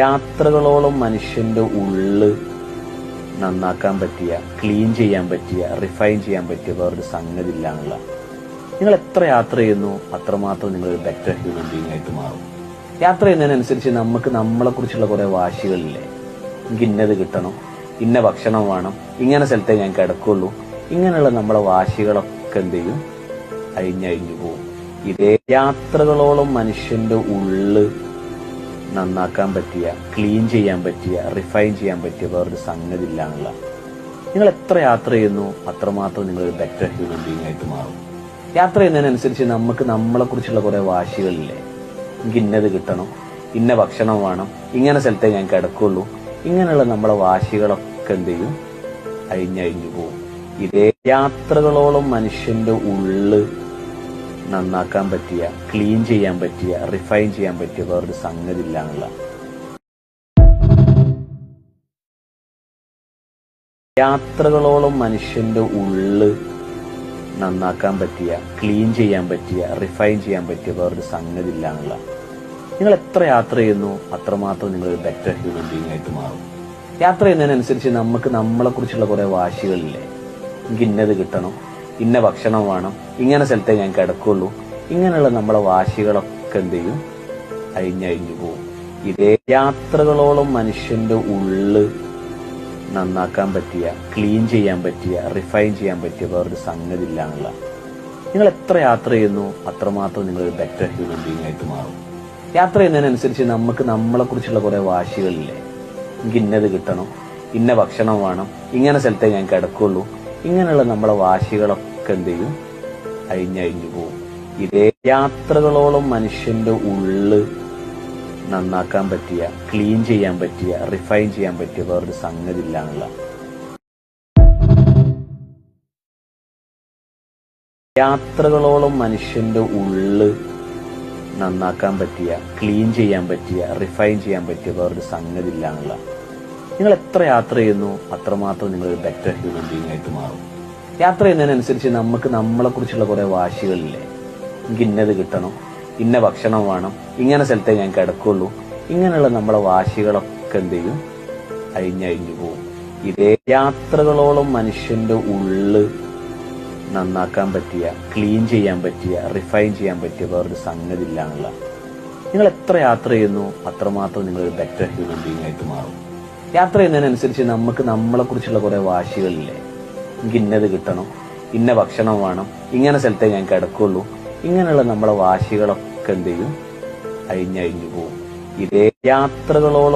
യാത്രകളോളം മനുഷ്യന്റെ ഉള്ള് നന്നാക്കാൻ പറ്റിയ, ക്ലീൻ ചെയ്യാൻ പറ്റിയ, റിഫൈൻ ചെയ്യാൻ പറ്റിയ വേറൊരു സംഗതി ഇല്ല എന്നുള്ള. നിങ്ങൾ എത്ര യാത്ര ചെയ്യുന്നു അത്രമാത്രം നിങ്ങൾ ഒരു ബെറ്റർ ഹ്യൂമൻ ബീങ് ആയിട്ട് മാറും. യാത്ര ചെയ്യുന്നതിനനുസരിച്ച് നമുക്ക് നമ്മളെ കുറിച്ചുള്ള കുറെ വാശികളില്ലേ. എനിക്ക് ഇന്നത് കിട്ടണം, ഇന്ന ഭക്ഷണം വേണം, ഇങ്ങനെ സ്ഥലത്തേ ഞാൻ കിടക്കുള്ളൂ, ഇങ്ങനെയുള്ള നമ്മളെ വാശികളൊക്കെ എന്ത് ചെയ്യും, അഴിഞ്ഞഴിഞ്ഞു പോകും. ഇതേ യാത്രകളോളം മനുഷ്യന്റെ ഉള്ള് നന്നാക്കാൻ പറ്റിയ, ക്ലീൻ ചെയ്യാൻ പറ്റിയ, റിഫൈൻ ചെയ്യാൻ പറ്റിയ വേറൊരു സംഗതി ഇല്ല എന്നുള്ള. നിങ്ങൾ എത്ര യാത്ര ചെയ്യുന്നു അത്രമാത്രം നിങ്ങൾ ഒരു ബെറ്റർ ഹ്യൂമൻ ബീങ് ആയിട്ട് മാറും. യാത്ര ചെയ്യുന്നതിനനുസരിച്ച് നമുക്ക് നമ്മളെ കുറിച്ചുള്ള കുറെ വാശികളില്ലേ. എനിക്ക് ഇന്നത് കിട്ടണം, ഇന്ന ഭക്ഷണം വേണം, ഇങ്ങനെ സ്ഥലത്തേ ഞാൻ കിടക്കുള്ളൂ, ഇങ്ങനെയുള്ള നമ്മളെ വാശികളൊക്കെ എന്ത് ചെയ്യും, അഴിഞ്ഞഴിഞ്ഞു പോകും. ഇതേ യാത്രകളോളം മനുഷ്യന്റെ ഉള്ള് നന്നാക്കാൻ പറ്റിയ, ക്ലീൻ ചെയ്യാൻ പറ്റിയ, റിഫൈൻ ചെയ്യാൻ പറ്റിയ വേറൊരു സംഗതി ഇല്ല എന്നുള്ള. യാത്രകളോളം മനുഷ്യന്റെ ഉള്ള് നന്നാക്കാൻ പറ്റിയ, ക്ലീൻ ചെയ്യാൻ പറ്റിയ, റിഫൈൻ ചെയ്യാൻ പറ്റിയ വേറൊരു സംഗതി ഇല്ല എന്നുള്ള. നിങ്ങൾ എത്ര യാത്ര ചെയ്യുന്നു അത്രമാത്രം നിങ്ങൾ ഒരു ബെറ്റർ ഹ്യൂമൻ ബീങ് ആയിട്ട് മാറും. യാത്ര ചെയ്യുന്നതിനനുസരിച്ച് നമുക്ക് നമ്മളെ കുറിച്ചുള്ള കുറെ വാശികളില്ലേ. എനിക്ക് ഇന്നത് കിട്ടണം, ഇന്ന ഭക്ഷണം വേണം, ഇങ്ങനെ സ്ഥലത്തേ ഞാൻ കിടക്കുള്ളൂ, ഇങ്ങനെയുള്ള നമ്മളെ വാശികളൊക്കെ എന്ത് ചെയ്യും, അഴിഞ്ഞഴിഞ്ഞു പോകും. ഇതേ യാത്രകളോളം മനുഷ്യന്റെ ഉള്ള് നന്നാക്കാൻ പറ്റിയ, ക്ലീൻ ചെയ്യാൻ പറ്റിയ, റിഫൈൻ ചെയ്യാൻ പറ്റിയ വേറൊരു സംഗതി ഇല്ല എന്നുള്ള. നിങ്ങൾ എത്ര യാത്ര ചെയ്യുന്നു അത്രമാത്രം നിങ്ങൾ ഒരു ബെറ്റർ ഹ്യൂമൻ ബീങ് ആയിട്ട് മാറും. യാത്ര ചെയ്യുന്നതിനനുസരിച്ച് നമുക്ക് നമ്മളെ കുറിച്ചുള്ള കുറെ വാശികളില്ലേ. എനിക്ക് ഇന്നത് കിട്ടണം, ഇന്ന ഭക്ഷണം വേണം, ഇങ്ങനെ സ്ഥലത്തേ ഞാൻ കിടക്കുള്ളൂ, ഇങ്ങനെയുള്ള നമ്മളെ വാശികളൊക്കെ എന്ത് ചെയ്യും, അഴിഞ്ഞഴിഞ്ഞു പോകും. ഇതേ യാത്രകളോളം മനുഷ്യന്റെ ഉള്ള് നന്നാക്കാൻ പറ്റിയ, ക്ലീൻ ചെയ്യാൻ പറ്റിയ, റിഫൈൻ ചെയ്യാൻ പറ്റിയ വേറൊരു സംഗതി ഇല്ല എന്നുള്ള. യാത്രകളോളം മനുഷ്യന്റെ ഉള്ള് നന്നാക്കാൻ പറ്റിയ, ക്ലീൻ ചെയ്യാൻ പറ്റിയ, റിഫൈൻ ചെയ്യാൻ പറ്റിയ വേറൊരു സംഗതി ഇല്ല എന്നുള്ള. നിങ്ങൾ എത്ര യാത്ര ചെയ്യുന്നു അത്രമാത്രം നിങ്ങൾ ഒരു ബെറ്റർ ഹ്യൂമൻ ബീങ് ആയിട്ട് മാറും. യാത്ര ചെയ്യുന്നതിനനുസരിച്ച് നമുക്ക് നമ്മളെ കുറിച്ചുള്ള കുറെ വാശികളില്ലേ. എനിക്ക് ഇന്നത് കിട്ടണം, ഇന്ന ഭക്ഷണം വേണം, ഇങ്ങനെ സ്ഥലത്തേ ഞാൻ കിടക്കുള്ളൂ, ഇങ്ങനെയുള്ള നമ്മളെ വാശികളൊക്കെ എന്ത് ചെയ്യും, അഴിഞ്ഞഴിഞ്ഞു പോകും. ഇതേ യാത്രകളോളം മനുഷ്യന്റെ ഉള്ള് നന്നാക്കാൻ പറ്റിയ, ക്ലീൻ ചെയ്യാൻ പറ്റിയ, റിഫൈൻ ചെയ്യാൻ പറ്റിയ വേറൊരു സംഗതി ഇല്ല എന്നുള്ള. നിങ്ങൾ എത്ര യാത്ര ചെയ്യുന്നു അത്രമാത്രം നിങ്ങൾ ഒരു ബെറ്റർ ഹ്യൂമൻ ബീങ് ആയിട്ട് മാറും. യാത്ര ചെയ്യുന്നതിനനുസരിച്ച് നമുക്ക് നമ്മളെ കുറിച്ചുള്ള കുറെ വാശികളില്ലേ. എനിക്ക് ഇന്നത് കിട്ടണം, ഇന്ന ഭക്ഷണം വേണം, ഇങ്ങനെ സ്ഥലത്തേ ഞാൻ കിടക്കുള്ളൂ, ഇങ്ങനെയുള്ള നമ്മളെ വാശികളൊക്കെ എന്ത് ചെയ്യും, അഴിഞ്ഞഴിഞ്ഞു പോകും. ഇതേ യാത്രകളോളം